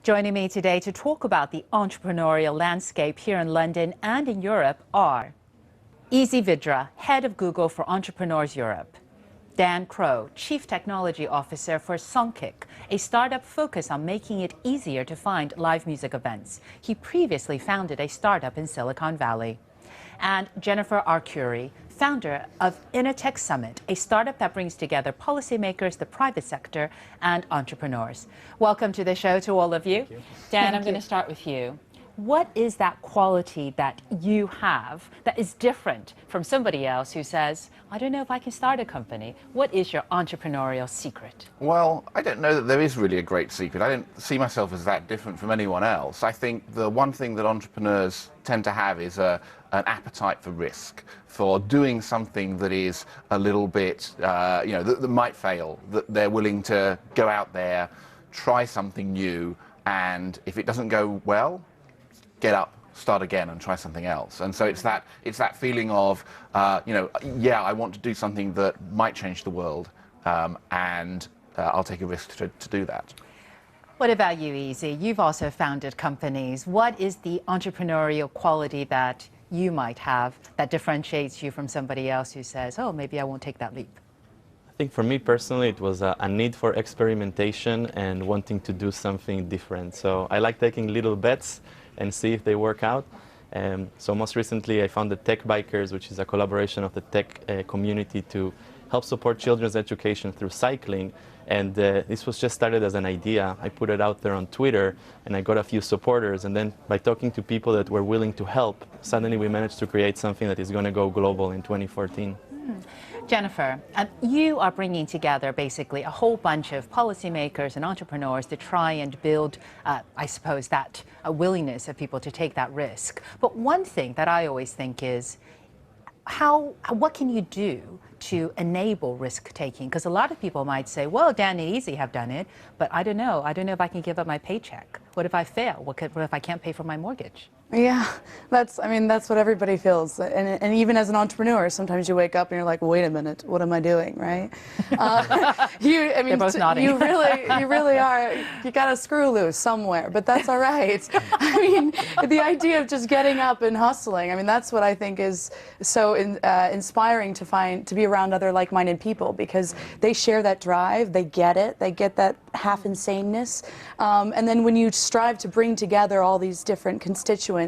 Joining me today to talk about the entrepreneurial landscape here in London and in Europe are Easy Vidra, Head of Google for Entrepreneurs Europe; Dan Crow, Chief Technology Officer for Songkick, a startup focused on making it easier to find live music events. He previously founded a startup in Silicon Valley. And Jennifer ARCURI, founder of Innertech Summit, a startup that brings together policymakers, the private sector, and entrepreneurs. Welcome to the show to all of you. Dan, I'm going to start with you. What is that quality that you have that is different from somebody else who says, I don't know if I can start a company? What is your entrepreneurial secret? Well, I don't know that there is really a great secret. I don't see myself as that different from anyone else. I think the one thing that entrepreneurs tend to have is an appetite for risk, for doing something that is a little bit, that might fail, that they're willing to go out there, try something new, and if it doesn't go well, get up, start again, and try something else. And so it's that feeling of, I want to do something that might change the world, and I'll take a risk to do that. What about you, Easy? You've also founded companies. What is the entrepreneurial quality that you might have that differentiates you from somebody else who says, oh, maybe I won't take that leap? I think for me personally, it was a need for experimentation and wanting to do something different. So I like taking little bets and see if they work out. So most recently I founded Tech Bikers, which is a collaboration of the tech community to help support children's education through cycling. And this was just started as an idea. I put it out there on Twitter and I got a few supporters. And then by talking to people that were willing to help, suddenly we managed to create something that is going to go global in 2014. Jennifer, you are bringing together basically a whole bunch of policymakers and entrepreneurs to try and build, I suppose, that willingness of people to take that risk. But one thing that I always think is, what can you do to enable risk-taking? Because a lot of people might say, well, Dan and Easy have done it, but I don't know if I can give up my paycheck. What if I fail? What if I can't pay for my mortgage? Yeah, that's what everybody feels. And even as an entrepreneur, sometimes you wake up and you're like, wait a minute, what am I doing, right? They're both nodding. You really are. You got a screw loose somewhere, but that's all right. I mean, the idea of just getting up and hustling, that's what I think is so inspiring to be around other like-minded people, because they share that drive, they get it, they get that half-insaneness. And then when you strive to bring together all these different constituents,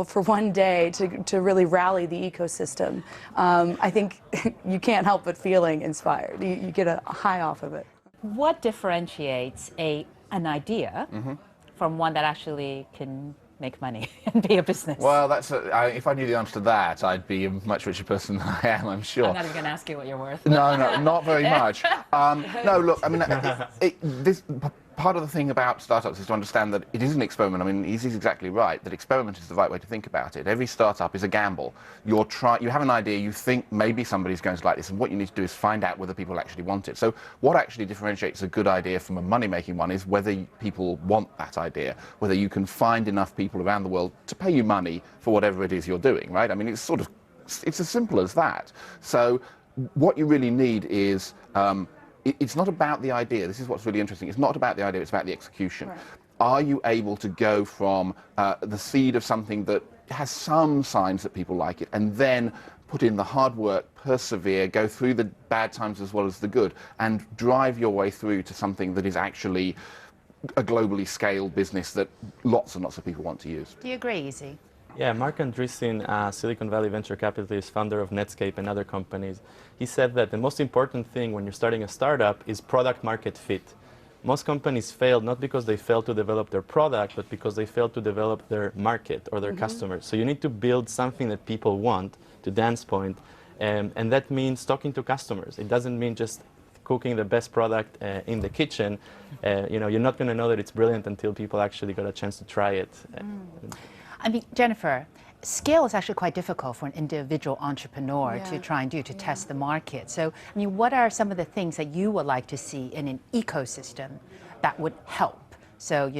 for one day to really rally the ecosystem, I think you can't help but feeling inspired. You get a high off of it. What differentiates an idea from one that actually can make money and be a business? Well, if I knew the answer to that, I'd be a much richer person than I am, I'm sure. I'm not even going to ask you what you're worth. No, not very much. No, look, part of the thing about startups is to understand that it is an experiment. Easy's exactly right, that experiment is the right way to think about it. Every startup is a gamble. You have an idea, you think maybe somebody's going to like this, and what you need to do is find out whether people actually want it. So what actually differentiates a good idea from a money-making one is whether people want that idea, whether you can find enough people around the world to pay you money for whatever it is you're doing, right? It's as simple as that. So what you really need is, it's not about the idea. This is what's really interesting. It's not about the idea, it's about the execution. Right. Are you able to go from the seed of something that has some signs that people like it, and then put in the hard work, persevere, go through the bad times as well as the good, and drive your way through to something that is actually a globally scaled business that lots and lots of people want to use? Do you agree, Easy? Yeah, Mark Andreessen, Silicon Valley venture capitalist, founder of Netscape and other companies, he said that the most important thing when you're starting a startup is product market fit. Most companies fail not because they failed to develop their product, but because they failed to develop their market or their customers. So you need to build something that people want, to Dan's point, and that means talking to customers. It doesn't mean just cooking the best product in the kitchen. You're not going to know that it's brilliant until people actually got a chance to try it. Jennifer, scale is actually quite difficult for an individual entrepreneur to try and do to test the market. So, what are some of the things that you would like to see in an ecosystem that would help So,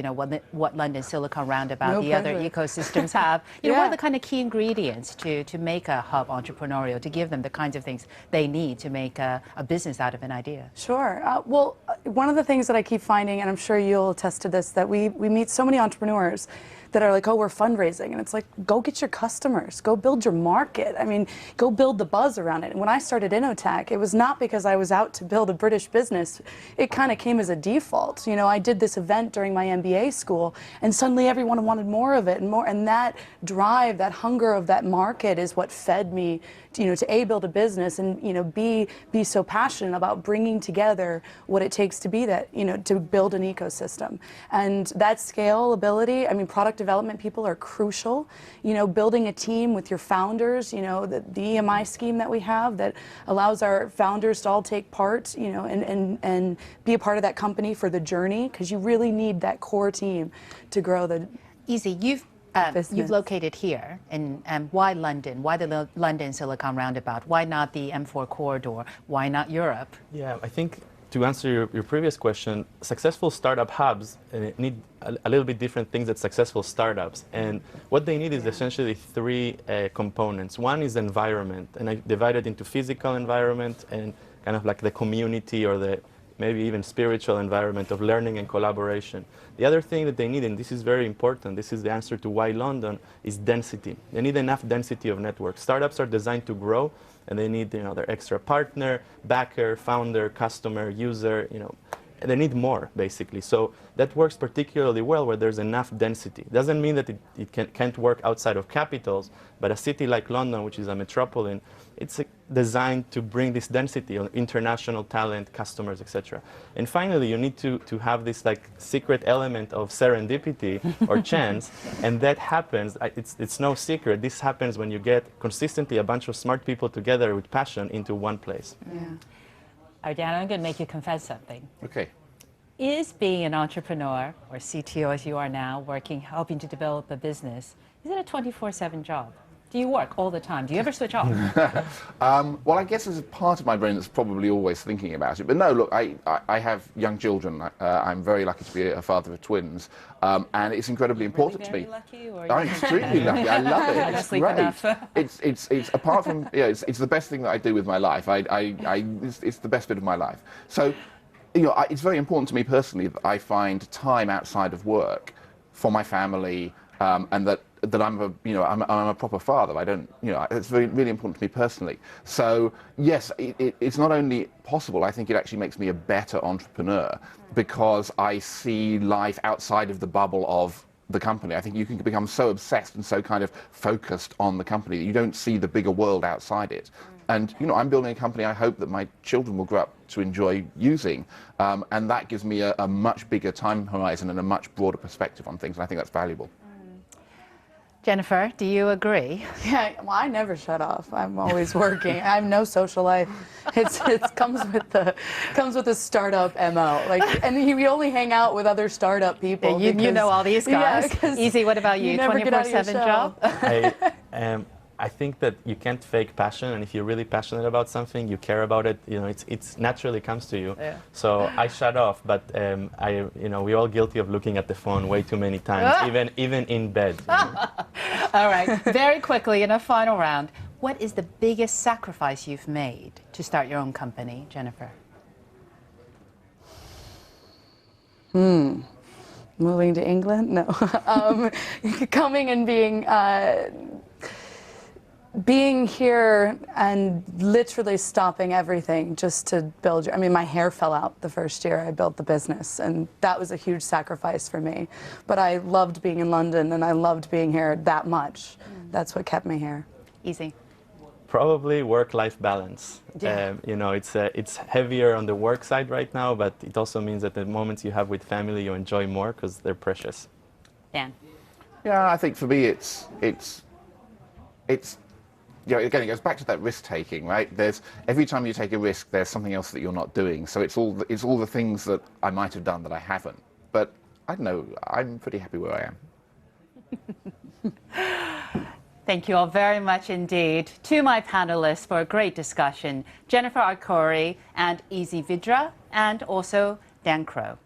what London Silicon Roundabout, No the other pressure. ecosystems have. What Yeah. are the kind of key ingredients to make a hub entrepreneurial, to give them the kinds of things they need to make a business out of an idea? Sure. One of the things that I keep finding, and I'm sure you'll attest to this, that we meet so many entrepreneurs that are like, oh, we're fundraising. And it's like, go get your customers, go build your market. I mean, go build the buzz around it. And when I started Innotech, it was not because I was out to build a British business. It kind of came as a default. I did this event during my MBA school, and suddenly everyone wanted more of it and more. And that drive, that hunger of that market is what fed me to A, build a business, and B, be so passionate about bringing together what it takes to be that, to build an ecosystem. And that scalability, I mean, product development people are crucial. Building a team with your founders, the EMI scheme that we have that allows our founders to all take part, and be a part of that company for the journey, because you really need that core team to grow the Easy, you've business. located here, and why London? Why the London Silicon Roundabout? Why not the M4 corridor? Why not Europe? Yeah, I think to answer your previous question, successful startup hubs need a little bit different things than successful startups. And what they need is essentially three components. One is environment, and I divide it into physical environment and kind of like the community or the maybe even spiritual environment of learning and collaboration. The other thing that they need, and this is very important, this is the answer to why London, is density. They need enough density of networks. Startups are designed to grow, and they need their extra partner, backer, founder, customer, user, and they need more, basically. So that works particularly well where there's enough density. Doesn't mean that it can't work outside of capitals, but a city like London, which is a metropolitan, it's designed to bring this density on international talent, customers, etc. And finally, you need to have this secret element of serendipity or chance, and that happens, it's no secret, this happens when you get consistently a bunch of smart people together with passion into one place. Yeah. All right, Dan, I'm going to make you confess something. Okay. Is being an entrepreneur, or CTO as you are now, helping to develop a business, is it a 24/7 job? Do you work all the time? Do you ever switch off? Well, I guess there's a part of my brain that's probably always thinking about it. But no, look, I have young children. I'm very lucky to be a father of twins, and it's incredibly important to me. Lucky, or I'm extremely lucky. I love it. Don't It's sleep great. enough. It's apart from it's the best thing that I do with my life. It's the best bit of my life. So, it's very important to me personally that I find time outside of work for my family, and that I'm a proper father. I don't, it's really important to me personally. So yes, it's not only possible, I think it actually makes me a better entrepreneur because I see life outside of the bubble of the company. I think you can become so obsessed and so kind of focused on the company that you don't see the bigger world outside it. And I'm building a company I hope that my children will grow up to enjoy using, and that gives me a much bigger time horizon and a much broader perspective on things, and I think that's valuable. Jennifer, do you agree? Yeah, well, I never shut off. I'm always working. I have no social life. It comes with the startup MO. And we only hang out with other startup people. Yeah, you know all these guys. Yeah, Easy. What about you? 24/7 job? I think that you can't fake passion, and if you're really passionate about something, you care about it. It's naturally comes to you. Yeah. So I shut off, but we're all guilty of looking at the phone way too many times, even in bed. All right. Very quickly, in a final round, what is the biggest sacrifice you've made to start your own company, Jennifer? Moving to England? No. Coming and being here and literally stopping everything just to build my hair fell out the first year I built the business, and that was a huge sacrifice for me. But I loved being in London, and I loved being here that much. That's what kept me here. Easy. Probably work-life balance. Yeah. It's heavier on the work side right now, but it also means that the moments you have with family you enjoy more because they're precious. Dan. Yeah, I think for me it's again, it goes back to that risk-taking, right? Every time you take a risk, there's something else that you're not doing. So it's all the things that I might have done that I haven't. But I don't know, I'm pretty happy where I am. Thank you all very much indeed to my panelists for a great discussion, Jennifer ARCURI and Easy Vidra, and also Dan Crow.